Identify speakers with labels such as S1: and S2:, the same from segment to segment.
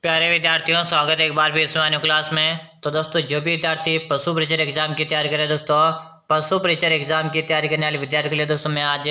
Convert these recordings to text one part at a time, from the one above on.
S1: प्यारे विद्यार्थियों, स्वागत है एक बार फिर से क्लास में। तो दोस्तों, जो भी विद्यार्थी पशु परीक्षर एग्जाम की तैयारी करें, दोस्तों पशु परीक्षर एग्जाम की तैयारी करने वाले विद्यार्थी के लिए दोस्तों मैं आज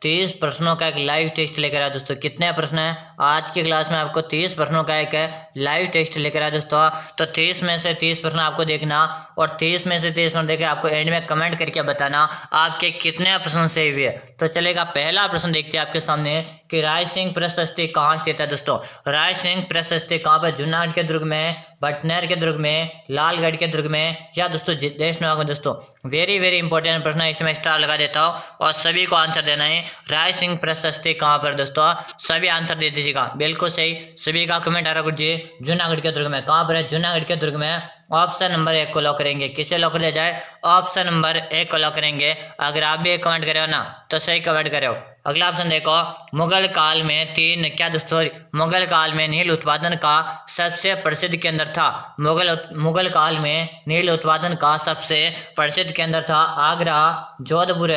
S1: 30 प्रश्नों का एक लाइव टेस्ट लेकर आया। दोस्तों कितने प्रश्न हैं आज की क्लास में? आपको 30 प्रश्नों का एक लाइव टेस्ट लेकर आया दोस्तों। तो 30 में से 30 प्रश्न आपको देखना और 30 में से 30 प्रश्न देखे आपको एंड में कमेंट करके बताना आपके कितने प्रश्न सही हुए। तो चलेगा, पहला प्रश्न देखते हैं आपके सामने कि राय सिंह प्रशस्ति कहाँ स्थित है। दोस्तों राय सिंह प्रशस्ति कहाँ पर? जूनागढ़ के दुर्ग में, भटनेर के दुर्ग में, लालगढ़ के दुर्ग में या दोस्तों देशनोक में। दोस्तों वेरी वेरी इंपॉर्टेंट प्रश्न है, इसमें स्टार लगा देता हूँ और सभी को आंसर देना है। राय सिंह प्रशस्ति कहाँ पर? दोस्तों सभी आंसर दे दीजिएगा, बिल्कुल सही। सभी का कमेंट आ रहा है जूनागढ़ के दुर्ग में। कहाँ पर है? जूनागढ़ के दुर्ग में। ऑप्शन नंबर 1 को लॉक करेंगे। किसे लॉक किया जाए? ऑप्शन नंबर 1 को लॉक करेंगे। अगर आप भी एक कमेंट करे हो ना तो सही कमेंट करे हो। अगला ऑप्शन देखो, मुगल काल में मुगल काल में नील उत्पादन का सबसे प्रसिद्ध केंद्र था। मुगल काल में नील उत्पादन का सबसे प्रसिद्ध केंद्र था आगरा, जोधपुर,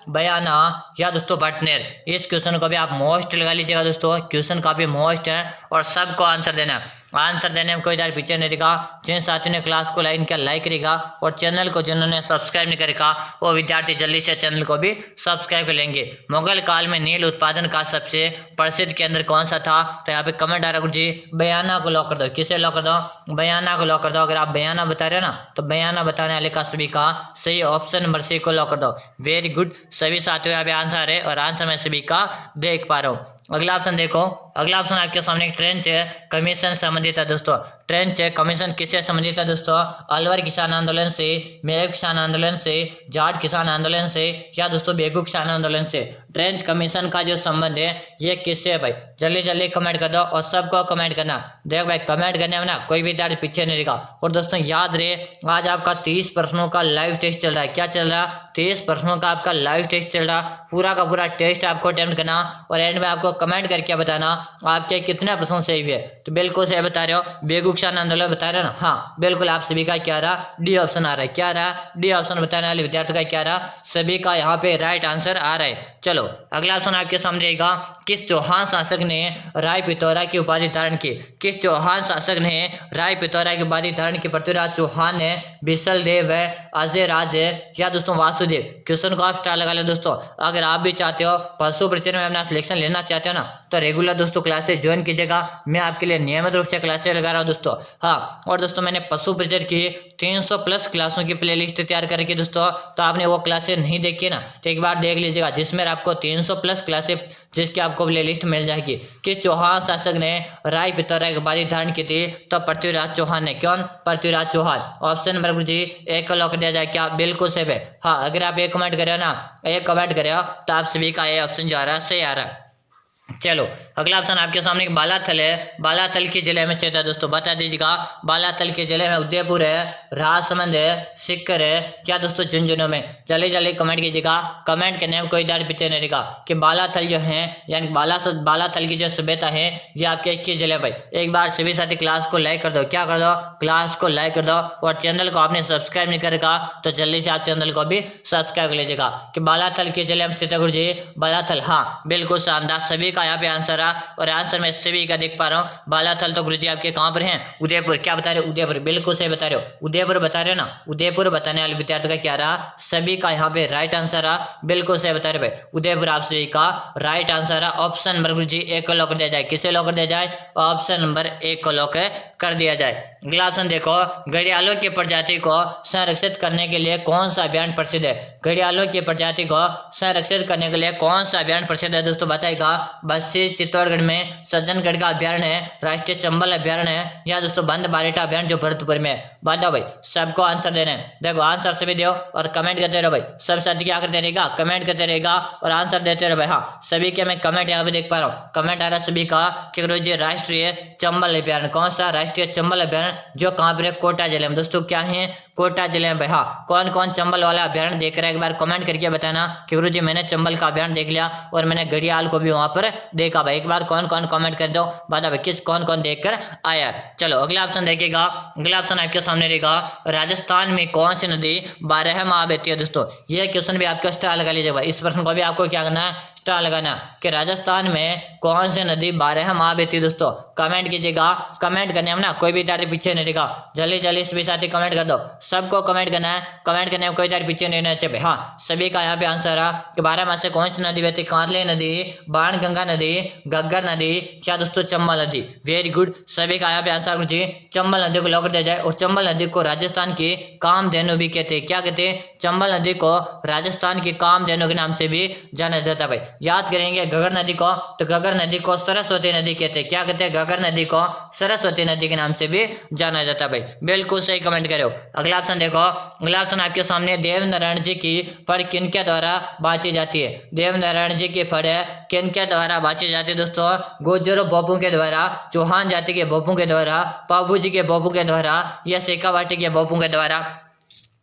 S1: बयाना या दोस्तों भटनेर। इस क्वेश्चन को भी आप मोस्ट लगा लीजिएगा दोस्तों, क्वेश्चन काफी मोस्ट है और सबको आंसर देना है। आंसर देने में कोई इधर पीछे नहीं रहेगा। जिन साथियों ने क्लास को लाइक करेगा और चैनल को जिन्होंने सब्सक्राइब नहीं करेगा वो विद्यार्थी जल्दी से चैनल को भी सब्सक्राइब कर लेंगे। मुगल काल में नील उत्पादन का सबसे प्रसिद्ध केंद्र कौन सा था? तो यहाँ पे कमेंट आ रहा है बयाना को लॉक कर दो। किसे लॉक कर दो? बयाना को लॉक कर दो। अगर आप बयाना बता रहे हो ना तो बयाना बताने वाले का सभी का सही ऑप्शन नंबर सी को लॉक कर दो। वेरी गुड, सभी साथियों यहाँ पे आंसर है और आंसर मैं सभी का देख पा रहा हूँ। अगला ऑप्शन देखो, अगला ऑप्शन आपके सामने ट्रेंच कमीशन संबंधित है। दोस्तों ट्रेंच कमीशन किससे संबंधित है? दोस्तों अलवर किसान आंदोलन से, मेघ किसान आंदोलन से, जाट किसान आंदोलन से या दोस्तों बेगू किसान आंदोलन से। ट्रेंच कमीशन का जो संबंध है ये किससे है भाई? जल्दी जल्दी कमेंट कर दो और सबको कमेंट करना। देख भाई, कमेंट करने में ना कोई भी विद्यार्थी पीछे नहीं रहेगा। और दोस्तों याद रहे, आज आपका 30 प्रश्नों का लाइव टेस्ट चल रहा है। क्या चल रहा है? 30 प्रश्नों का आपका लाइव टेस्ट चल रहा। पूरा का पूरा टेस्ट आपको अटेम्प्ट करना और एंड में आपको कमेंट करके बताना आपके कितने प्रश्न सही हुए। तो बिल्कुल सही बता रहे हो, बेगू किसान आंदोलन बता रहे हो ना? हाँ बिल्कुल, आप सभी का क्या रहा? डी ऑप्शन आ रहा है। क्या रहा? डी ऑप्शन बताने वाले विद्यार्थी का क्या रहा? सभी का यहाँ पे राइट आंसर आ रहा है। चलो अगला ऑप्शन आपके सामने रहेगा, किस चौहान शासक ने राय पिथौरा की उपाधि धारण की? किस चौहान शासक ने राय पिथौरा की उपाधि धारण की? पृथ्वीराज चौहान ने, बिसल देव है, अजय राज है या दोस्तों वासुदेव। क्वेश्चन को आप स्टार लगा ले दोस्तों। अगर आप भी चाहते हो पशु परीक्षर में अपना सिलेक्शन लेना चाहते हो ना तो रेगुलर दोस्तों क्लासेस ज्वाइन कीजिएगा। मैं आपके लिए नियमित रूप से क्लासेस लगा रहा हूँ दोस्तों। हाँ, और दोस्तों मैंने पशु परीक्षर की 300 प्लस क्लासों की प्लेलिस्ट तैयार करके दोस्तों, तो आपने वो क्लासेस नहीं देखी ना तो एक बार देख लीजिएगा, जिसमें आपको 300 प्लस क्लासेस जिसकी आपको प्लेलिस्ट मिल जाएगी। कि चौहान शासक ने राय पिथौरा की उपाधि धारण की थी? तो पृथ्वीराज चौहान ने। कौन? पृथ्वीराज चौहान। ऑप्शन नंबर जी 1 को लॉक दिया जाए। क्या? बिल्कुल सही है। हाँ, अगर आप एक कमेंट करे हो ना, एक कमेंट करे हो तो आप सभी का ये ऑप्शन जो आ रहा है सही आ रहा है। चलो अगला ऑप्शन आपके सामने बालाथल है। बालाथल के जिले में स्थित है। दोस्तों बता दीजिएगा, बालाथल के जिले में उदयपुर है, राजसमंद है, सीकर है क्या दोस्तों झुंझुनू में? जल्दी जल्दी कमेंट कीजिएगा। कमेंट करने में कोई डर पीछे नहीं रहेगा कि बालाथल जो है यानी बालाथल की जो सभ्यता है ये आपके किस जिले भाई? एक बार सभी साथी क्लास को लाइक कर दो। क्या कर दो? क्लास को लाइक कर दो और चैनल को आपने सब्सक्राइब नहीं करेगा तो जल्दी से आप चैनल को भी सब्सक्राइब कर लीजिएगा। कि बालाथल के जिले में स्थित है गुरु जी बालाथल। हाँ बिल्कुल शानदार, सभी का यहाँ पे आंसर आ और आंसर मैं सभी का देख पा रहा हूँ। बालाथल तो गुरुजी आपके कहाँ पर हैं? उदयपुर। क्या बता रहे हो? उदयपुर। बिल्कुल सही बता रहे हो, उदयपुर बता रहे हो ना। उदयपुर बताने वाले विद्यार्थी का क्या रहा? सभी का यहाँ पे राइट आंसर आ। बिल्कुल सही बता रहे भाई, उदयपुर आप सभी का राइट आंसर आ। ऑप्शन नंबर गुरुजी 1 को लॉक कर दिया जाए। किसे लॉक कर दिया जाए? ऑप्शन नंबर 1 को लॉक कर दिया जाए। अगला ऑप्शन देखो, घड़ियालों की प्रजाति को संरक्षित करने के लिए कौन सा अभियान प्रसिद्ध है? घड़ियालों की प्रजाति को संरक्षित करने के लिए कौन सा अभियान प्रसिद्ध है दोस्तों? बताएगा। बस्सी चित्तौड़गढ़ में सज्जनगढ़ का अभ्यारण्य है, राष्ट्रीय चंबल अभ्यारण्य है या दोस्तों बंद बारेटा अभ्यारण्य जो भरतपुर में है? बताओ भाई, सबको आंसर देना है। देखो आंसर सभी दो और कमेंट करते रहो भाई। सब साथी क्या करते रहेगा? कमेंट करते रहेगा और आंसर देते रहो भाई। हाँ सभी के मैं कमेंट यहाँ पे देख पा रहा हूँ। कमेंट आ रहा है सभी का कि गुरुजी राष्ट्रीय चंबल अभ्यारण्य। कौन सा? राष्ट्रीय चंबल अभ्यारण्य जो कहाँ पर है? कोटा जिले में। दोस्तों क्या है? कोटा जिले में भाई। हाँ, कौन कौन चंबल वाला अभ्यारण्य देख रहा है एक बार कमेंट करके बताना कि गुरुजी मैंने चंबल का अभ्यारण्य देख लिया और मैंने घड़ियाल को भी वहां पर देखा भाई। एक बार कौन कौन कमेंट कर दो, बता भाई किस कौन कौन देखकर आया। चलो अगला ऑप्शन देखिएगा। अगला ऑप्शन आपके सामने रहेगा, राजस्थान में कौन सी नदी 12 माह बहती है? दोस्तों ये क्वेश्चन भी आपको स्टार लगा लीजिएगा। इस प्रश्न को भी आपको क्या करना है? स्टार लगाना कि राजस्थान में कौन सी नदी 12 माह बहती है दोस्तों। कमेंट कीजिएगा, कमेंट करने में ना कोई भी विद्यार्थी पीछे नहीं रहेगा। जल्दी जल्दी सभी साथी कमेंट कर दो, सबको कमेंट करना है, कमेंट करने में कोई विद्यार्थी पीछे नहीं रहना चाहिए। हाँ, सभी का यहाँ पे आंसर है कि 12 माह से कौन सी नदी बहती, कांतले नदी, बाणगंगा नदी, घग्गर नदी, क्या दोस्तों चंबल नदी। वेरी गुड, सभी का यहाँ पे आंसर मुझे चंबल नदी को लॉक कर दिया जाए। और चंबल नदी को राजस्थान की कामधेनु भी कहते हैं। क्या कहते हैं? चंबल नदी को राजस्थान की कामधेनु के नाम से भी जाना जाता है भाई। याद करेंगे घग्गर नदी को, तो घग्गर नदी को सरस्वती नदी कहते हैं। क्या कहते हैं? घग्गर नदी को सरस्वती नदी के नाम से भी जाना जाता है भाई। बिल्कुल सही कमेंट करो। अगला ऑप्शन देखो, अगला ऑप्शन आपके सामने, देवनारायण जी की फड़ किनके द्वारा बांची जाती है? देवनारायण जी की फड़ किनके द्वारा बांची जाती है दोस्तों? गुर्जर भोपों के द्वारा, चौहान जाति के भोपों के द्वारा, पाबू जी के भोपों के द्वारा, या शेखावाटी के भोपों के द्वारा।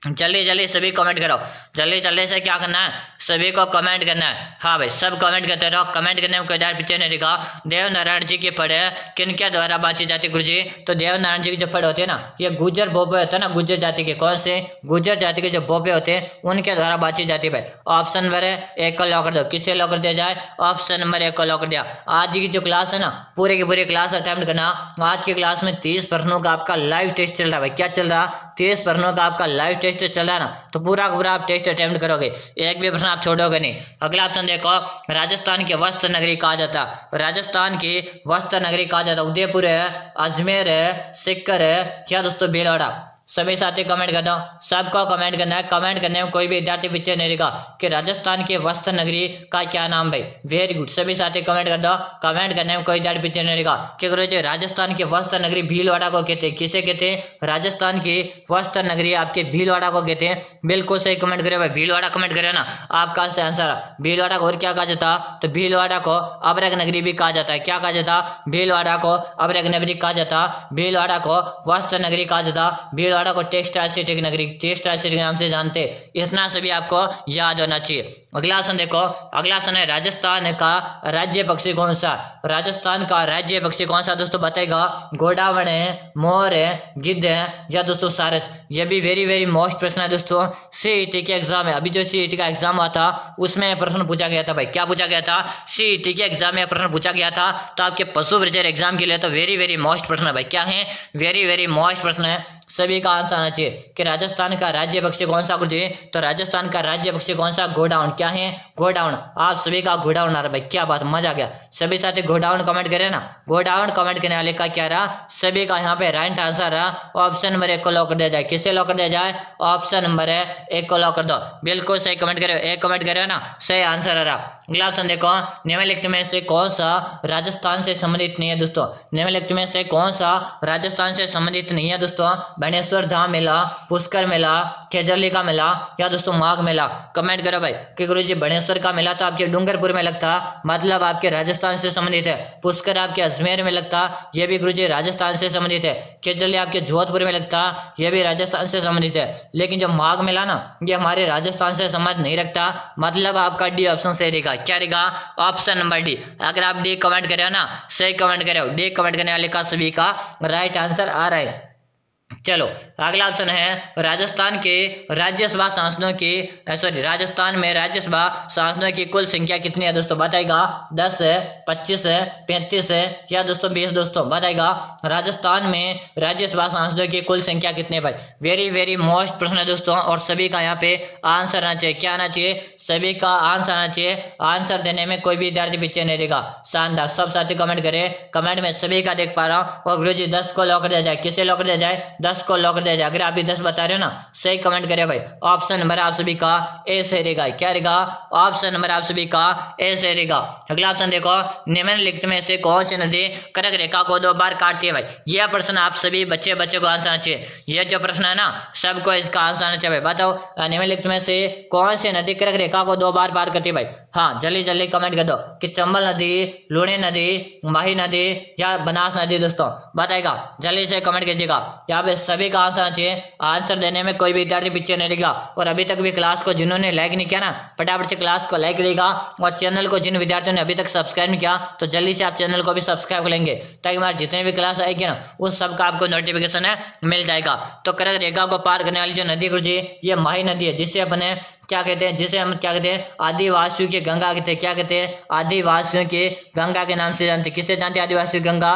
S1: जल्दी जल्दी सभी कमेंट करो, जल्दी जल्दी से क्या करना है, सभी को कमेंट करना है। हाँ भाई, सब कमेंट करते रहो, कमेंट करने में कोई डर पीछे नहीं रहेगा। देवनारायण जी की फड़ किनके द्वारा बांची जाती है गुरुजी? तो देवनारायण जी की जो फड़ होती है ना, ये गुर्जर भोपे होते हैं ना, गुर्जर जाति के। कौन से? गुर्जर जाति के जो भोपे होते हैं उनके द्वारा बांची जाती है भाई। ऑप्शन नंबर 1 को लॉक कर दो। किसे लॉक कर दिया जाए? ऑप्शन नंबर 1 को लॉक कर दिया। आज की जो क्लास है ना, पूरे की पूरी क्लास अटेम्प्ट करना। आज की क्लास में 30 प्रश्नों का आपका लाइव टेस्ट चल रहा है भाई। क्या चल रहा? 30 प्रश्नों का आपका लाइव टेस्ट चल रहा है ना, तो पूरा का पूरा आप टेस्ट अटेम्प्ट करोगे, एक भी प्रश्न आप छोड़ोगे नहीं। अगला ऑप्शन देखो, राजस्थान की वस्त्र नगरी कहा जाता है। राजस्थान की वस्त्र नगरी कहा जाता है। उदयपुर है, अजमेर है, सिक्कर है, क्या दोस्तों भीलवाड़ा। सभी साथी कमेंट कर दो, सबको कमेंट करना है, कमेंट करने में कोई भी विद्यार्थी पीछे नहीं रहेगा कि राजस्थान के वस्त्र नगरी का क्या नाम भाई। वेरी गुड, सभी साथी कमेंट कर दो, कमेंट करने में कोई विद्यार्थी पीछे नहीं रहेगा कि गुरुजी राजस्थान के वस्त्र नगरी भीलवाड़ा को कहते हैं। किसे कहते हैं? राजस्थान की वस्त्र नगरी आपके भीलवाड़ा को कहते हैं। बिल्कुल सही कमेंट करे भाई, भीलवाड़ा कमेंट करे ना, आपका सही आंसर है। भीलवाड़ा को और क्या कहा जाता? तो भीलवाड़ा को अभ्रक नगरी भी कहा जाता है। क्या कहा जाता? भीलवाड़ा को अभ्रक नगरी कहा जाता, भीलवाड़ा को वस्त्र नगरी कहा जाता, भीलवाड़ा को टेक्सटाइल सिटी की नगरी, टेक्सटाइल सिटी के नाम से जानते। इतना सभी आपको याद होना चाहिए। अगला ऑप्शन देखो, अगला ऑप्शन है, राजस्थान का राज्य पक्षी कौन सा? राजस्थान का राज्य पक्षी कौन सा दोस्तों बताएगा? गोडावण है, मोर है, गिद्ध है, या दोस्तों सारस। ये भी वेरी वेरी मोस्ट प्रश्न है दोस्तों। सीईटी के एग्जाम है, अभी जो सीईटी का एग्जाम हुआ था उसमें प्रश्न पूछा गया था भाई। क्या पूछा गया था? सीईटी के एग्जाम में प्रश्न पूछा गया था। तो आपके पशु परिचय एग्जाम के लिए तो वेरी वेरी मोस्ट प्रश्न है भाई। क्या है? वेरी वेरी मोस्ट प्रश्न है, सभी का आंसर आना चाहिए कि राजस्थान का राज्य पक्षी कौन सा गुरुजी? तो राजस्थान का राज्य पक्षी कौन सा? घोड़ाउन। क्या है? घोड़ाउन। आप सभी का घोड़ाउन आ रहा भाई, क्या बात, मजा आ गया। सभी साथी घोड़ाउन कमेंट करें ना, घोड़ाउन कमेंट करने वाले का क्या रहा? सभी का यहाँ पे राइट आंसर रहा। ऑप्शन नंबर 1 को लॉक कर दिया जाए। किसे लॉक कर दिया जाए? ऑप्शन नंबर 1 को लॉक कर दो। बिल्कुल सही कमेंट करो, एक कमेंट करो ना, सही आंसर आ रहा। अगला ऑप्शन देखो, निम्नलिखित में से कौन सा राजस्थान से संबंधित नहीं है दोस्तों? निम्नलिखित में से कौन सा राजस्थान से संबंधित नहीं है दोस्तों? बाणेश्वर धाम मेला, पुष्कर मेला, खेजरली का मेला, या दोस्तों माघ मेला। कमेंट करो भाई कि गुरुजी बाणेश्वर का मेला तो आपके डूंगरपुर में लगता, मतलब आपके राजस्थान से संबंधित है। पुष्कर आपके अजमेर में लगता, यह भी गुरुजी राजस्थान से संबंधित है। खेजरली आपके जोधपुर में लगता, यह भी राजस्थान से संबंधित है। लेकिन जो माघ मेला ना, ये हमारे राजस्थान से संबंध नहीं रखता, मतलब आपका डी ऑप्शन सही रहेगा। क्या रहेगा? Option number D. अगर आप डी कमेंट करे हो ना, सही कमेंट करे हो, डी कमेंट करने वाले का सभी का राइट आंसर आ रहा है। चलो अगला ऑप्शन है, राजस्थान के राज्यसभा सांसदों की, सॉरी, राजस्थान में राज्यसभा सांसदों की कुल संख्या कितनी है दोस्तों बताएगा? 10 है, 25 है, 35 है, या दोस्तों 20 दोस्तों बताएगा? राजस्थान में राज्यसभा सांसदों की कुल संख्या कितनी है भाई? वेरी वेरी मोस्ट प्रश्न है दोस्तों, और सभी का यहाँ पे आंसर आना चाहिए। क्या आना चाहिए? सभी का आंसर आना चाहिए। आंसर देने में कोई भी विद्यार्थी पीछे नहीं रहेगा। शानदार, सब साथी कमेंट करें, कमेंट में सभी का देख पा रहा हूँ। और गुरुजी 10 को लॉक कर दिया जाए। किसे लॉक कर दिया जाए? 10 को लॉक कर दिया जाए। अगर आप भी 10 बता रहे हो ना, सही कमेंट करें भाई। ऑप्शन नंबर आप सभी का ए सही रहेगा। क्या रहेगा? ऑप्शन नंबर आप सभी का ए सही रहेगा। अगला ऑप्शन देखो, निम्नलिखित में से कौन सी नदी कर्क रेखा को 2 बार काटती है भाई? यह प्रश्न आप सभी बच्चे को आंसर आना चाहिए। यह जो प्रश्न है ना, सबको इसका आंसर आना चाहिए। बताओ, निम्नलिखित में से कौन सी नदी कर्क रेखा को 2 बार पार करती है भाई? हाँ, जल्दी जल्दी कमेंट कर दो कि चंबल नदी, लूणी नदी, माही नदी, या बनास नदी दोस्तों बताएगा। जल्दी से कमेंट कीजिएगा। यहाँ पे सभी का आंसर आना चाहिए। आंसर देने में कोई भी विद्यार्थी पीछे नहीं रहेगा। और अभी तक भी क्लास को जिन्होंने लाइक नहीं किया ना, फटाफट से क्लास को लाइक करेगा। और चैनल को जिन विद्यार्थियों ने अभी तक सब्सक्राइब नहीं किया तो जल्दी से आप चैनल को भी सब्सक्राइब कर लेंगे, ताकि हमारे जितने भी क्लास आएगी ना उस सब का आपको नोटिफिकेशन है मिल जाएगा। तो कर्क रेखा को पार करने वाली जो नदी गुरुजी ये माही नदी है, जिसे अपने क्या कहते हैं, जिसे हम क्या कहते हैं, आदिवासियों की गंगा कहते हैं। क्या कहते हैं? आदिवासियों की गंगा के नाम से जानते हैं। किसे जानते हैं? आदिवासी गंगा,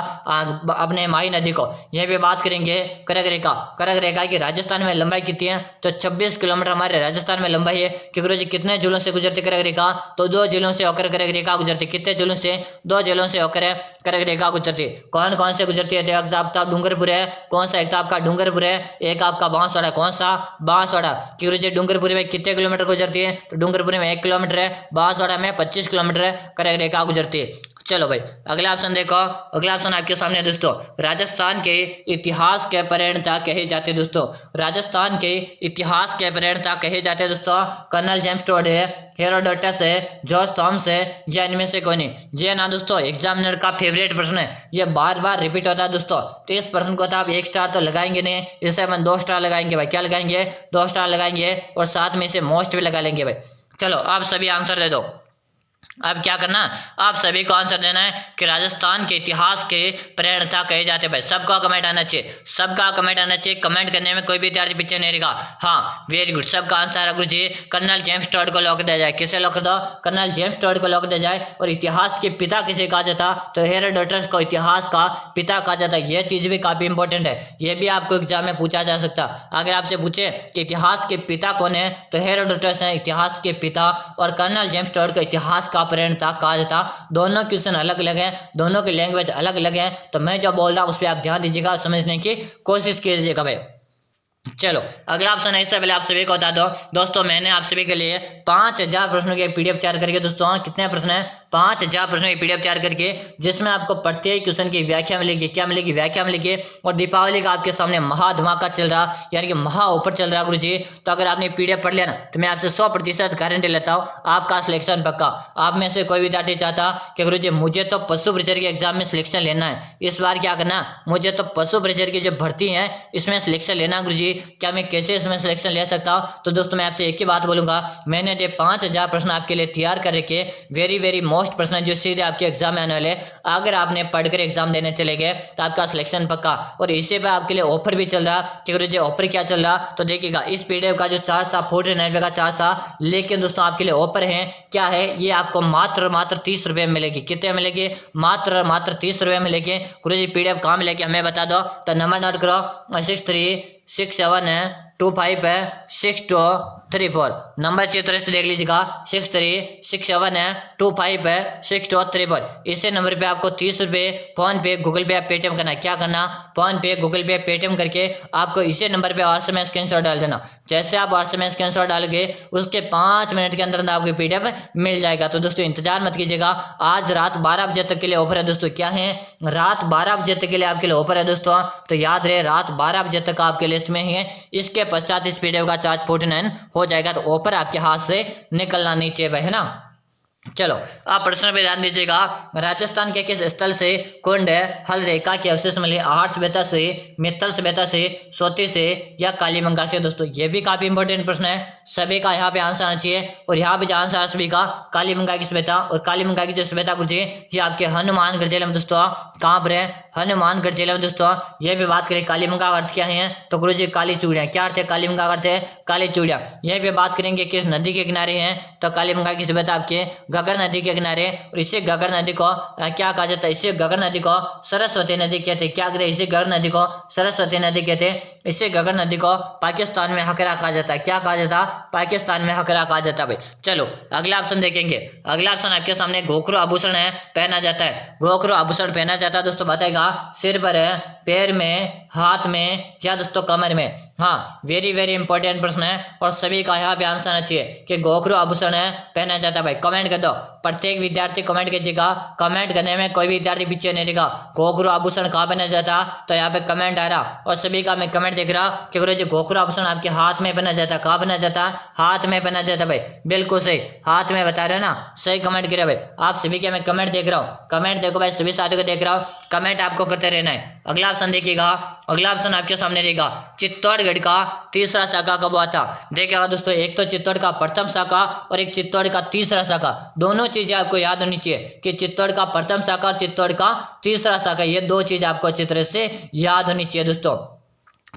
S1: अपने माही नदी को। यह भी बात करेंगे कर्क रेखा। कर्क रेखा की राजस्थान में लंबाई कितनी है? तो 26 किलोमीटर हमारे राजस्थान में लंबाई है। कि गुरुजी कितने जिलों से गुजरती कर्क रेखा? तो 2 जिलों से होकर कर्क रेखा गुजरती। कितने जिलों से? 2 जिलों से होकर कर्क रेखा गुजरती। कौन कौन से गुजरती है? एक आपका डूंगरपुर है। कौन सा? एक तो आपका डूंगरपुर है, एक आपका बांसवाड़ा। कौन सा? बांसवाड़ा। कि गुरुजी डूंगरपुर में कितने किलोमीटर गुजरती है? तो डूंगरपुर में 1 किलोमीटर है, बांसवाड़ा में 25 किलोमीटर कर्क रेखा गुजरती है। चलो भाई अगला ऑप्शन देखो। अगला ऑप्शन आपके सामने है दोस्तों, राजस्थान के इतिहास के प्रणेता कहे जाते हैं दोस्तों। राजस्थान के इतिहास के प्रणेता कहे जाते हैं दोस्तों। कर्नल जेम्स टोड है, हेरोडोटस है, जॉर्ज थॉमस है, या इनमें से कोई नहीं। ये ना दोस्तों एग्जामिनर का फेवरेट प्रश्न है, ये बार बार रिपीट होता है दोस्तों। तो इस प्रश्न को तो आप 1 स्टार तो लगाएंगे नहीं, इसे अपन 2 स्टार लगाएंगे भाई। क्या लगाएंगे? 2 स्टार लगाएंगे, और साथ में इसे मोस्ट भी लगा लेंगे भाई। चलो आप सभी आंसर दे दो। अब क्या करना, आप सभी को आंसर देना है कि राजस्थान के इतिहास के प्रणेता कहे जाते हैं भाई। सबका कमेंट आना चाहिए, सबका कमेंट आना चाहिए। कमेंट करने में कोई भी विद्यार्थी पीछे नहीं रहेगा। हाँ वेरी गुड, सबका आंसर है गुरुजी कर्नल जेम्स टोड को लॉक दिया जाए। किसे लॉक दो? कर्नल जेम्स टोड को लॉक दिया जाए। और इतिहास के पिता किसे कहा जाता? तो हेरोडोटस को इतिहास का पिता कहा जाता है। यह चीज भी काफी इंपॉर्टेंट है, यह भी आपको एग्जाम में पूछा जा सकता। अगर आपसे पूछे कि इतिहास के पिता कौन है, तो हेरोडोटस है इतिहास के पिता, और कर्नल जेम्स टोड को इतिहास का प्रणेता कहा जाता। दोनों क्वेश्चन अलग अलग हैं, दोनों की लैंग्वेज अलग अलग है। तो मैं जो बोल रहा हूँ उस पर आप ध्यान दीजिएगा, समझने की कोशिश कीजिएगा भाई। चलो अगला ऑप्शन है, इससे पहले आप सभी को बता दो दोस्तों, मैंने आप सभी के लिए 5000 प्रश्नों की एक पीडीएफ तैयार करके दोस्तों, कितने प्रश्न है? 5000 प्रश्नों की पीडीएफ तैयार करके, जिसमें आपको प्रत्येक क्वेश्चन की व्याख्या मिलेगी। क्या मिलेगी? व्याख्या मिलेगी। और दीपावली का आपके सामने महा धमाका चल रहा, यानी कि महा ऑफर चल रहा गुरुजी। तो अगर आपने पीडीएफ पढ़ लिया ना, तो मैं आपसे 100% गारंटी लेता हूँ आपका सिलेक्शन पक्का। आप में से कोई विद्यार्थी चाहता कि गुरुजी मुझे तो पशु परिचर के एग्जाम में सिलेक्शन लेना है, इस बार क्या करना, मुझे तो पशु परिचर की जो भर्ती है इसमें सिलेक्शन लेना गुरुजी, क्या मैं कैसे इसमें सिलेक्शन ले सकता हूँ? तो दोस्तों मैं आपसे एक ही बात बोलूंगा, मैंने जो 5000 प्रश्न आपके लिए तैयार कर रखे, वेरी वेरी मोस्ट प्रश्न जो सीधे आपके एग्जाम में आने वाले, अगर आपने पढ़कर एग्जाम देने चले गए तो आपका सिलेक्शन पक्का। और इसी पे आपके लिए ऑफर भी चल रहा कि गुरुजी ऑफर क्या चल रहा, तो देखिएगा इस पीडीएफ का जो चार्ज था 49 का चार्ज था, लेकिन दोस्तों आपके लिए ऑफर है। क्या है? ये आपको मात्र 30 रुपए में मिलेगी। कितने मिलेगी? मात्र 30 रुपए में मिलेगी। गुरुजी पीडीएफ कहाँ मिलेगी हमें बता दो। तो नंबर नोट करो, 63676264 नंबर चाहिए तो देख लीजिएगा, 63676264। इसी नंबर पे आपको 30 रुपये फोन पे, गूगल पे, पेटीएम करना। क्या करना? फोन पे, गूगल पे, पेटीएम करके आपको इसी नंबर पे व्हाट्सएप में स्क्रीनशॉट डाल देना। जैसे आप व्हाट्सएप में स्क्रीनशॉट डालोगे उसके 5 मिनट के अंदर आपको पीडीएफ मिल जाएगा। तो दोस्तों इंतजार मत कीजिएगा, आज रात 12 बजे तक के लिए ऑफर है दोस्तों। क्या है? रात 12 बजे तक के लिए आपके लिए ऑफर है दोस्तों। तो याद रहे रात 12 बजे तक आपके लिस्ट में है। इसके पश्चात इस पीडीएफ का चार्ज 49 हो जाएगा। तो ऑफर आपके हाथ से निकलना नहीं चाहिए भाई, है ना। चलो आप प्रश्न पे ध्यान दीजिएगा, राजस्थान के किस स्थल से कुंड हल रेखा के अवशेष मिले? आहट सभ्यता से, मित्तल सभ्यता से, सोती से, या कालीबंगा से? दोस्तों ये भी काफी इंपॉर्टेंट प्रश्न है, सभी का यहाँ पे आंसर आना चाहिए। और यहाँ पे जो आंसर है सभी का कालीबंगा की सभ्यता। और कालीबंगा की जो सभ्यता गुरुजी ये आपके हनुमानगढ़ जिले में दोस्तों, कहाँ पर है? हनुमानगढ़ जिले में दोस्तों। ये भी बात करें कालीबंगा का अर्थ क्या है, तो गुरुजी काली चूड़ियाँ। क्या अर्थ है कालीबंगा का? अर्थ है काली चूड़ियाँ। यह भी बात करेंगे किस नदी के किनारे हैं, तो कालीबंगा की सभ्यता आपके घग्गर नदी के किनारे। और इसे घग्गर नदी को क्या कहा जाता है? इसे घग्गर नदी को सरस्वती नदी कहते हैं। क्या कहते हैं? इसे घग्गर नदी को सरस्वती नदी कहते हैं। इसे घग्गर नदी को पाकिस्तान में हकरा कहा जाता है। क्या कहा जाता है? पाकिस्तान में हकरा कहा जाता है भाई। चलो अगला ऑप्शन देखेंगे। अगला ऑप्शन आपके सामने घोघरू आभूषण है पहना जाता है। घोघरू आभूषण पहना जाता है दोस्तों, बताएगा सिर पर है, पैर में, हाथ में, या दोस्तों कमर में? हाँ, वेरी वेरी इंपॉर्टेंट प्रश्न है और सभी का यहाँ पे आंसर आना चाहिए कि घोघरू आभूषण है पहना जाता है। भाई कमेंट कर दो, प्रत्येक विद्यार्थी कमेंट कीजिएगा। कमेंट करने में कोई विद्यार्थी पीछे नहीं रहेगा। घोघरू आभूषण कहाँ पहना जाता, तो यहाँ पे कमेंट आ रहा और सभी का मैं कमेंट देख रहा कि गुरु जी घोघरू आभूषण आपके हाथ में पहना जाता। कहाँ पहना जाता, हाथ में पहना जाता। भाई बिल्कुल सही, हाथ में बता रहे हो ना, सही कमेंट करे भाई। आप सभी के मैं कमेंट देख रहा हूँ, कमेंट देखो भाई, सभी साथियों को देख रहा हूँ, कमेंट आपको करते रहना है। अगला ऑप्शन देखिएगा, अगला ऑप्शन आपके सामने रहेगा चित्तौड़गढ़ का तीसरा शाखा कब हुआ था। देखिएगा दोस्तों, एक तो चित्तौड़ का प्रथम शाखा और एक चित्तौड़ का तीसरा शाखा, दोनों चीजें आपको याद होनी चाहिए कि चित्तौड़ का प्रथम शाखा और चित्तौड़ का तीसरा शाखा, ये दो चीज आपको अच्छी तरह से याद होनी चाहिए दोस्तों।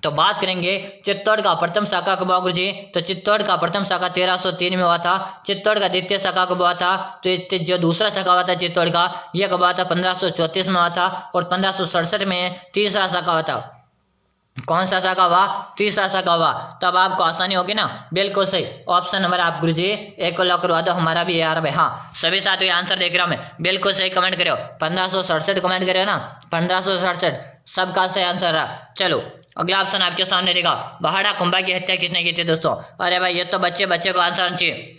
S1: तो बात करेंगे चित्तौड़ का प्रथम शाखा कब हुआ गुरु जी, तो चित्तौड़ का प्रथम शाखा 1303 में हुआ था। चित्तौड़ का द्वितीय शाखा कब हुआ था, तो जो दूसरा शाखा हुआ था चित्तौड़ का, यह कब हुआ था, 1534 में हुआ था। और 1567 में तीसरा शाखा हुआ था। कौन सा शाखा हुआ, तीसरा शाखा हुआ। तब आपको आसानी होगी ना, बिल्कुल सही ऑप्शन नंबर आप गुरुजी एक को लॉक करवा दो, हमारा भी यार भाई। हाँ, सभी साथियों आंसर देख रहा हूं मैं, बिल्कुल सही कमेंट करो। 1567 कमेंट करे ना, 1567 सबका सही आंसर रहा। चलो अगला ऑप्शन आपके सामने रहेगा, महाराणा कुंभा की हत्या किसने की थी दोस्तों। अरे भाई ये तो बच्चे को आंसर चाहिए।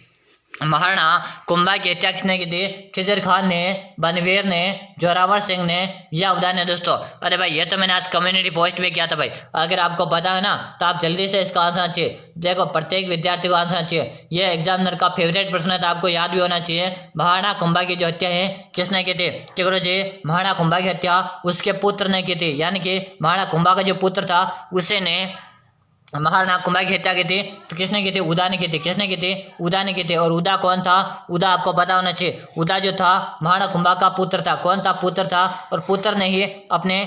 S1: महाराणा कुंभा की हत्या किसने की थी, खिजर खान ने, बनवीर ने, जोरावर सिंह ने या उदय ने दोस्तों। अरे भाई ये तो मैंने आज कम्युनिटी पोस्ट में किया था भाई, अगर आपको पता है ना तो आप जल्दी से इसका आंसर चाहिए। देखो प्रत्येक विद्यार्थी को आंसर चाहिए, ये एग्जामिनर का फेवरेट प्रश्न है, तो आपको याद भी होना चाहिए। महाराणा कुंभा की जो हत्या है किसने की थी, कि गुरु जी महाराणा कुंभा की हत्या उसके पुत्र ने की थी, यानी कि महाराणा कुंभा का जो पुत्र था उसे ने महाराणा कुंभा की हत्या की थी। तो किसने की थी, उदा ने की थी। किसने की थी, उदा ने की थी। और उदा कौन था, उदा आपको पता होना चाहिए। उदा जो था महाराणा कुंभा का पुत्र था। कौन था, पुत्र था, और पुत्र ने ही अपने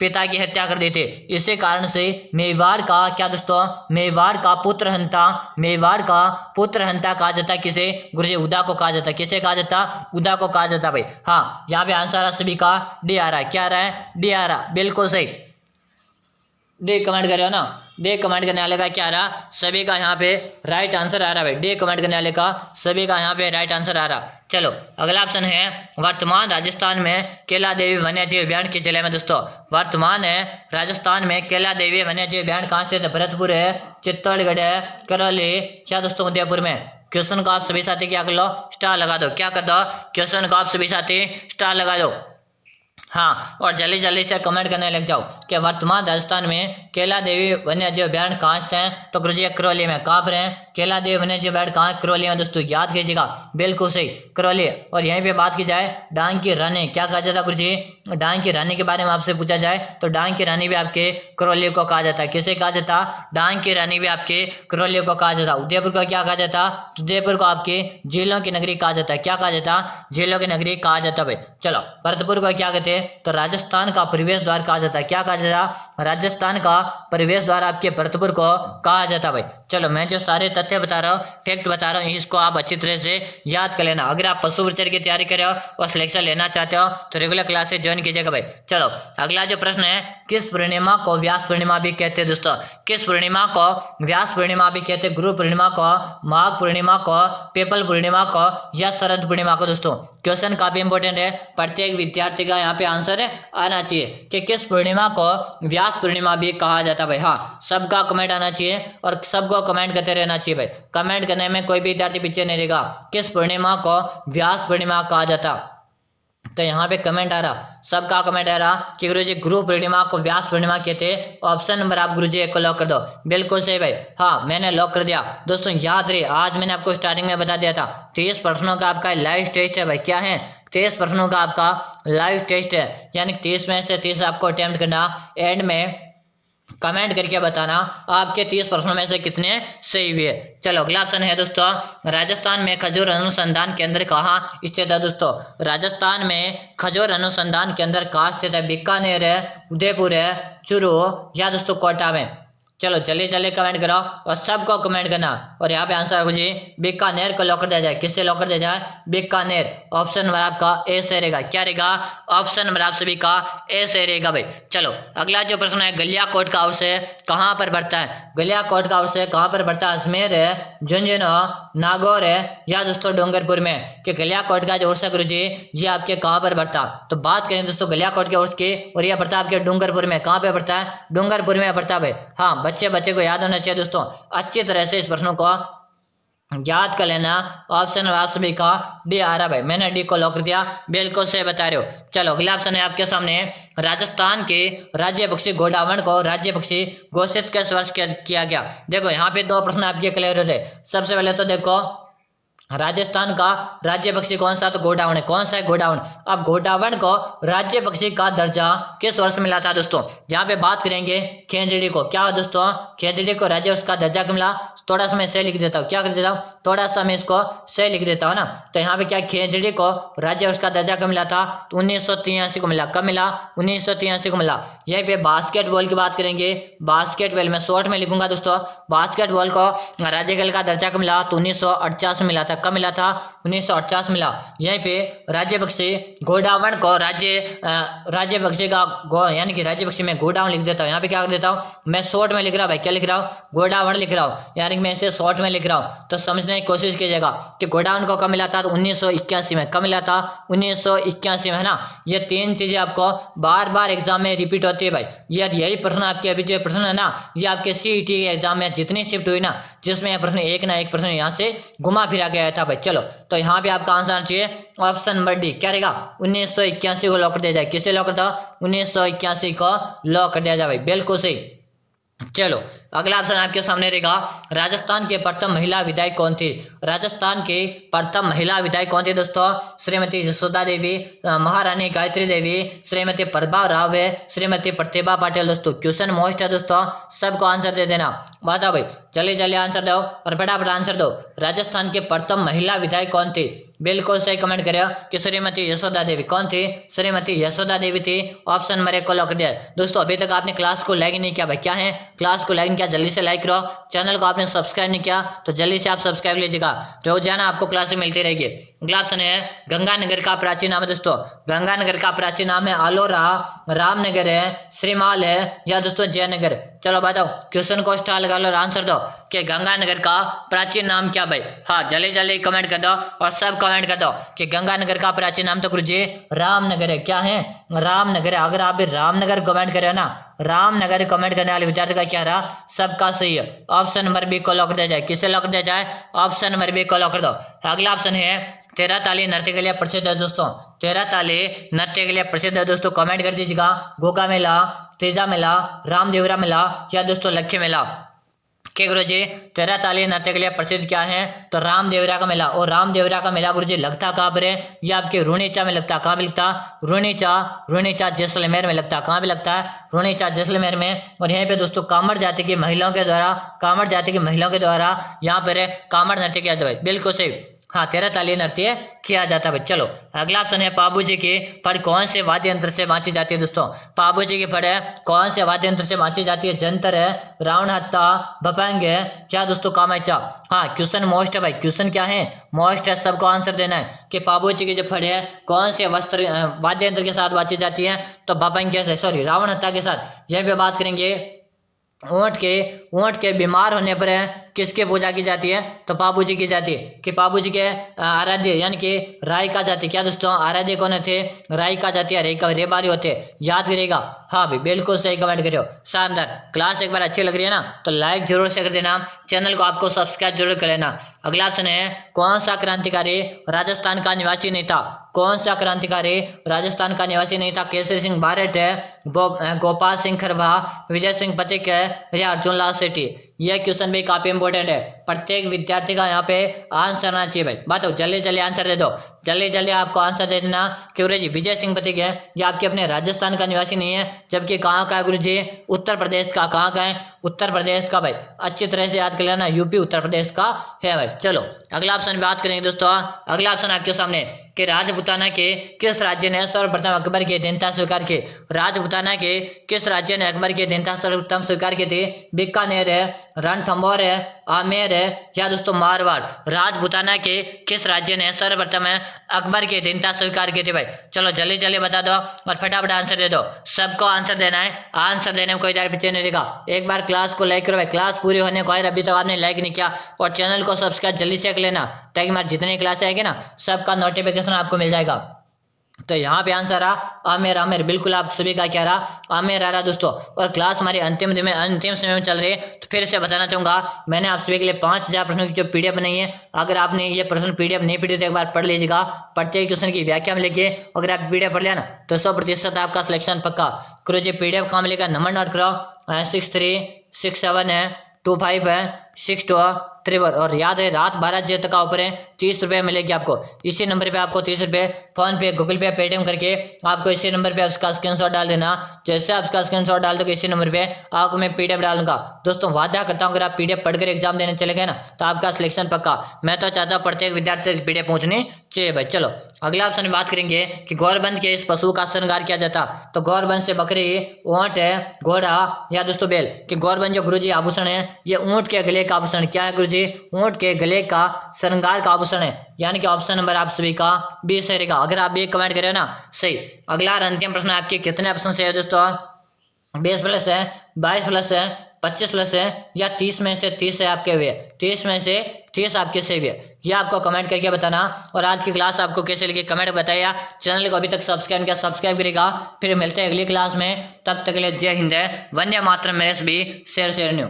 S1: पिता की हत्या कर दी थी। इसी कारण से मेवाड़ का क्या दोस्तों, मेवाड़ का पुत्र हंता, मेवाड़ का पुत्र हंता कहा जाता किसे, गुरुजी उदा को कहा जाता। किसे कहा जाता, उदा को कहा जाता भाई। हाँ, यहाँ पे आंसर सभी का डी आ रहा है। क्या आ रहा है, डी आ रहा, बिल्कुल सही। डी कमेंट कर रहे हो ना, डी कमेंट करने वाले का क्या आ रहा, सभी का यहाँ पे राइट आंसर आ रहा है भाई। डी कमेंट करने वाले का सभी का यहाँ पे राइट आंसर आ रहा। चलो अगला ऑप्शन है, वर्तमान राजस्थान में केला देवी वन्यजीव अभ्यारण्य किस जिले में दोस्तों। वर्तमान है राजस्थान में केला देवी वन्यजीव अभ्यारण्य कहाँ स्थित है, भरतपुर है, चित्तौड़गढ़ है, करौली या दोस्तों उदयपुर में। क्वेश्चन को आप सभी साथी क्या कर लो, स्टार लगा दो। क्या कर दो, क्वेश्चन को आप सभी साथी स्टार लगा दो। हाँ, और जल्दी जल्दी से कमेंट करने लग जाओ कि वर्तमान राजस्थान में केला देवी वन्यजीव अभ्यारण्य कहाँ से हैं, तो गुरुजी करौली में। कहाँ पर है केला देवी वन्यजीव अभ्यारण्य, कहाँ, करौली में दोस्तों, याद कीजिएगा, बिल्कुल सही करौली। और यहीं पे बात की जाए डांग की रानी, क्या कहा जाता गुरुजी, डांग की रानी के बारे में आपसे पूछा जाए तो डांग की रानी भी आपके करौली को कहा जाता है। किसे कहा जाता, डांग की रानी भी आपके करौली को कहा जाता। उदयपुर को क्या कहा जाता, तो उदयपुर को आपके झीलों की नगरी कहा जाता है। क्या कहा जाता, झीलों की नगरी कहा जाता भाई। चलो भरतपुर को क्या कहते हैं, तो राजस्थान का प्रवेश द्वार कहा जाता है। क्या कहा जाता, राजस्थान का प्रवेश द्वार आपके भरतपुर को कहा जाता भाई। चलो मैं जो सारे तथ्य बता रहा हूँ, फैक्ट बता रहा हूँ, इसको आप अच्छी तरह से याद कर लेना। अगर आप पशु प्रचार की तैयारी कर रहे हो और सिलेक्शन लेना चाहते हो तो रेगुलर क्लासेस ज्वाइन कीजिएगा भाई। चलो अगला जो प्रश्न है, किस पूर्णिमा को व्यास पूर्णिमा भी कहते हैं दोस्तों। किस पूर्णिमा को व्यास पूर्णिमा भी कहते हैं, गुरु पूर्णिमा को, माघ पूर्णिमा को, पीपल पूर्णिमा को या शरद पूर्णिमा को दोस्तों। क्वेश्चन काफी इंपॉर्टेंट है, प्रत्येक विद्यार्थी का यहाँ पे आंसर आना चाहिए कि किस पूर्णिमा को व्यास पूर्णिमा भी कहा जाता भाई। हाँ, सबका कमेंट आना चाहिए और सबको कमेंट करते रहना चाहिए भाई। कमेंट करने में कोई भी विद्यार्थी पीछे नहीं रहेगा। किस पूर्णिमा को व्यास पूर्णिमा कहा जाता, तो यहाँ पे कमेंट आ रहा, सबका कमेंट आ रहा कि गुरुजी गुरु पूर्णिमा को व्यास पूर्णिमा कहते हैं। ऑप्शन नंबर आप गुरुजी एक को लॉक कर दो, बिल्कुल सही भाई। हाँ, मैंने लॉक कर दिया दोस्तों। याद रहे, आज मैंने आपको स्टार्टिंग में बता दिया था 30 प्रश्नों का आपका लाइव टेस्ट है भाई। क्या है, 30 प्रश्नों का आपका लाइव टेस्ट है, यानी 30 में से 30 आपको अटेम्प्ट करना। एंड में कमेंट करके बताना आपके 30 प्रश्नों में से कितने सही हुए। चलो अगला ऑप्शन है दोस्तों, राजस्थान में खजूर अनुसंधान केंद्र कहाँ स्थित है दोस्तों। राजस्थान में खजूर अनुसंधान केंद्र कहाँ स्थित है, बीकानेर है, उदयपुर है, चूरू या दोस्तों कोटा में। चलो जल्दी जल्दी कमेंट करो और सबको कमेंट करना। और यहाँ पे आंसर मुझे बीकानेर को लॉक कर दिया जाए। किससे लॉक कर दिया जाए, बीकानेर। ऑप्शन नंबर आपका ए से रहेगा। क्या रहेगा, ऑप्शन नंबर आप सभी का ए से रहेगा भाई। चलो अगला जो प्रश्न है, गलियाकोट का अवश्य कहाँ पर बढ़ता है। गलियाकोट का अवश्य कहाँ पर बढ़ता है, अजमेर है, झुंझुनू, नागौर है या दोस्तों डूंगरपुर में। कि गलियाकोट का जो उर्स है गुरु जी ये आपके कहाँ पर बढ़ता। तो बात करें दोस्तों गलियाकोट के उर्स की, और यह बढ़ता है आपके डूंगरपुर में। कहाँ पे बढ़ता है, डूंगरपुर में बढ़ता है भाई। हाँ, बच्चे बच्चे को याद होना चाहिए दोस्तों। अच्छी तरह से इस प्रश्नों को याद कर लेना। ऑप्शन आप सभी का डी आ रहा भाई, मैंने डी को लॉक कर दिया, बिल्कुल सही बता रहे हो। चलो अगला ऑप्शन है आपके सामने, राजस्थान के राज्य पक्षी गोडावण को राज्य पक्षी घोषित किस वर्ष किया गया। देखो यहाँ पे दो प्रश्न आपके क्लियर हो रहे। सबसे पहले तो देखो राजस्थान का राज्य पक्षी कौन सा, तो गोडावण है। कौन सा है, गोडावण। अब गोडावण को राज्य पक्षी का दर्जा किस वर्ष मिला था दोस्तों। यहाँ पे बात करेंगे खेजड़ी को, क्या दोस्तों, खेजड़ी को राज्य वर्ष का दर्जा क्यों मिला। थोड़ा सा मैं सही लिख देता हूँ, क्या कर देता हूँ, थोड़ा सा मैं इसको सही लिख देता हूँ ना। तो यहाँ पे क्या खेजड़ी को राज्य वर्ष का दर्जा कब मिला था, तो 1983 को मिला। कब मिला, 1983 को मिला। यहीं पे बास्केटबॉल की बात करेंगे, बास्केटबॉल में शॉर्ट में लिखूंगा दोस्तों, बास्केटबॉल को राज्य खेल का दर्जा कब मिला, तो 1948 में मिला था। कब मिला था, 1948 मिला। यहीं पे राज्य पक्षी गोडावण को राज्य पक्षी का यानी कि राज्य पक्षी में गोडावण लिख देता हूँ। यहाँ पे क्या कर देता हूँ, मैं शॉर्ट में लिख रहा हूँ भाई, क्या लिख रहा हूँ, गोडावण लिख रहा हूँ, यानी कि मैं इसे शॉर्ट में लिख रहा हूँ। तो समझने की कोशिश कीजिएगा कि गोडावण को कब मिला था, तो 1981 में। कब मिला था, 1981 में, है ना। ये तीन चीजें आपको बार बार एग्जाम में रिपीट होती है भाई। यही प्रश्न आपके अभी जो प्रश्न है ना, ये आपके सीईटी के एग्जाम में जितनी शिफ्ट हुई ना, जिसमें यह प्रश्न एक ना एक प्रश्न यहाँ से घुमा फिरा गया था भाई। चलो तो यहाँ पे आपका आंसर आना चाहिए ऑप्शन नंबर डी, क्या रहेगा, 1981 को लॉक कर दिया जाए। किसे लॉक कर दो, 1981 को लॉक कर दिया जाए भाई, बिल्कुल सही। चलो अगला ऑप्शन आपके सामने रहेगा, राजस्थान के प्रथम महिला विधायक कौन थी। राजस्थान के प्रथम महिला विधायक कौन थी दोस्तों, श्रीमती जसोदा देवी, महारानी गायत्री देवी, श्रीमती प्रभा राव है, श्रीमती प्रतिभा पाटिल। दोस्तों क्वेश्चन मोस्ट है दोस्तों, सबको आंसर दे देना। बताओ भाई, जल्दी जल्दी आंसर दो और फटाफट आंसर दो। राजस्थान के प्रथम महिला विधायक कौन थी, बिल्कुल सही कमेंट करें कि श्रीमती यशोदा देवी। कौन थी, श्रीमती यशोदा देवी थी। ऑप्शन नंबर 1 को लॉक कर दिया। दोस्तों अभी तक आपने क्लास को लाइक नहीं किया भाई, क्या है, क्लास को लाइक नहीं किया, जल्दी से लाइक करो। चैनल को आपने सब्सक्राइब नहीं किया तो जल्दी से आप सब्सक्राइब लीजिएगा, रोजाना आपको क्लासें मिलती रहेगी। अगला ऑप्शन है, गंगानगर का प्राचीन नाम है दोस्तों। गंगानगर का प्राचीन नाम है आलोरा, रामनगर है, श्रीमाल है, या दोस्तों जयनगर। चलो बताओ, क्वेश्चन को स्टार लगा लो और आंसर दो कि गंगानगर का प्राचीन नाम क्या भाई। हाँ जल्दी जल्दी कमेंट कर दो और सब कमेंट कर दो कि गंगानगर का प्राचीन नाम तो गुरुजी रामनगर है। क्या है, रामनगर है। अगर आप भी रामनगर कमेंट करें ना, रामनगर कमेंट करने वाले विद्यार्थी का क्या रहा, सबका सही है। ऑप्शन नंबर बी को लॉक कर दिया जाए। किसे लॉक कर दिया जाए, ऑप्शन नंबर बी को लॉक कर दो। अगला ऑप्शन है, तेरह ताली नृत्य के लिए प्रसिद्ध है दोस्तों। तेरह ताली नृत्य के लिए प्रसिद्ध है दोस्तों, कमेंट कर दीजिएगा। गोगा मेला, तेजा मेला, रामदेवरा मेला, या दोस्तों लक्ष्य मेला। क्या गुरुजी, तेरह ताली नृत्य के लिए प्रसिद्ध क्या है, तो रामदेवरा का मेला। और रामदेवरा का मेला गुरुजी लगता कहाँ पर है, ये आपके रुणीचा में लगता है। कहाँ पे लगता, रुणीचा जैसलमेर में लगता है। कहाँ पे लगता है, रुणीचा जैसलमेर में। और यहाँ पे दोस्तों कामड़ जाति की महिलाओं के द्वारा यहाँ पर कामड़ नृत्य किया जाता है, बिल्कुल सही। हाँ, तेरह ताली नृत्य किया जाता है। चलो अगला ऑप्शन है, पाबू जी की फड़ कौन से वाद्य यंत्र से बांची जाती है दोस्तों। पाबू जी की फड़ है कौन से वाद्य यंत्र से बांची जाती है, जंतर है, रावण हत्ता, भपंग है, क्या दोस्तों कामाचा। हाँ क्वेश्चन मोस्ट है भाई, क्वेश्चन क्या है, मोस्ट है, सबको आंसर देना है कि पाबू जी की जो फड़ है कौन से वाद्य यंत्र के साथ बांची जाती है, तो भपंग के, सॉरी रावण हत्ता के साथ। यह पे बात करेंगे ऊंट के बीमार होने पर किसके पूजा की जाती है, तो पाबू जी की जाती है। कि पाबू जी के आराध्य यानी कि राय का जाति, क्या दोस्तों आराध्य कौन थे, राय का जाति रेबारी होते, याद करिएगा। हाँ भाई बिल्कुल सही कमेंट करियो, शानदार। क्लास एक बार अच्छी लग रही है ना, तो लाइक जरूर से कर देना, चैनल को आपको सब्सक्राइब जरूर कर लेना। अगला ऑप्शन है, कौन सा क्रांतिकारी राजस्थान का निवासी नहीं था। कौन सा क्रांतिकारी राजस्थान का निवासी नहीं था, केसरी सिंह बारट है, गोपाल सिंह खरबा, विजय सिंह पथिक है, या अर्जुन लाल सेठी। यह क्वेश्चन भी काफी इंपॉर्टेंट है, प्रत्येक विद्यार्थी का यहाँ पे आंसर आना चाहिए भाई। बताओ जल्दी जल्दी आंसर दे दो, जल्दी जल्दी आपको आंसर दे देना। क्यों जी, विजय सिंह पथिक है, ये आपके अपने राजस्थान का निवासी नहीं है, जबकि कहाँ का है गुरु जी, उत्तर प्रदेश का। कहाँ का है, उत्तर प्रदेश का भाई, अच्छी तरह से याद कर लेना, यूपी उत्तर प्रदेश का है भाई। चलो अगला ऑप्शन बात करेंगे दोस्तों। अगला ऑप्शन आपके सामने कि राजपूताना के किस राज्य ने सर्वप्रथम अकबर की अधीनता स्वीकार की। राजपूताना के किस राज्य ने अकबर की अधीनता सर्वप्रथम स्वीकार की थी, बीकानेर है, रणथंभौर है, आमेर है, या दोस्तों मारवाड़। राजपूताना के किस राज्य ने सर्वप्रथम अकबर की अधीनता स्वीकार की थी भाई। चलो जल्दी जल्दी बता दो और फटाफट आंसर दे दो, सबको आंसर देना है, आंसर देने में कोई दार पीछे नहीं रहेगा। एक बार क्लास को लाइक करो भाई, क्लास पूरी होने को है, अभी तक आपने लाइक नहीं किया, और चैनल को सब्सक्राइब जल्दी से कर लेना, ताकि हमारी जितनी क्लास आएगी ना सबका नोटिफिकेशन आपको मिल जाएगा। तो यहाँ पे आंसर आ आमेर। आमेर बिल्कुल आप सभी का क्या रहा, आमेर आ रहा दोस्तों। और क्लास हमारी अंतिम समय में चल रही है, तो फिर से बताना चाहूंगा मैंने आप सभी के लिए 5000 प्रश्नों की जो पीडीएफ बनाई है। अगर आपने ये प्रश्न पीडीएफ नहीं पढ़ी तो एक बार पढ़ लीजिएगा। प्रत्येक क्वेश्चन की व्याख्या में लेके अगर आप पीडीएफ पढ़ लिया ना तो 100% आपका सिलेक्शन पक्का। करो जी पीडीएफ काम लेकर नंबर नोट कराओ 6367 है 25 है 6233। और याद है रात 12 बजे तक का ऑफर है, 30 रुपये मिलेगी आपको। इसी नंबर पे आपको 30 रुपये फोन पे, गूगल पे, पेटीएम करके आपको इसी नंबर पे उसका स्क्रीनशॉट डाल देना। जैसे आप उसका स्क्रीनशॉट डाल दोगे इसी नंबर पे आपको मैं पीडीएफ डाल दूंगा। दोस्तों वादा करता हूँ अगर आप पीडीएफ पढ़कर एग्जाम देने चले गए ना तो आपका सिलेक्शन पक्का। मैं तो चाहता हूँ प्रत्येक विद्यार्थी तक पीडीएफ पहुंचनी चाहिए भाई। चलो अगला ऑप्शन में बात करेंगे कि गौरबंद के इस पशु का श्रृंगार किया जाता। तो गौरबंद से बकरी, ऊंट है, घोड़ा या दोस्तों बैल। कि गौरबंद जो गुरुजी आभूषण है ये ऊंट के गले का आभूषण। क्या है गुरुजी? ऊंट के गले का श्रृंगार का आभूषण है। यानी कि ऑप्शन नंबर आप सभी का बी सही रहेगा। अगर आप भी कमेंट करें ना सही। अगला और अंतिम प्रश्न आपके कितने ऑप्शन से है दोस्तों? 20+ है, 22+ है, 25+ है या 30 में से 30 है आपके हुए? 30 में से 30 आपके सही हुए, यह आपको कमेंट करके बताना। और आज की क्लास आपको कैसे लगी कमेंट बताइए। चैनल को अभी तक सब्सक्राइब किया सब्सक्राइब करेगा। फिर मिलते हैं अगली क्लास में, तब तक के लिए जय हिंद, वंदे मातरम। मेरे भी शेयर न्यू।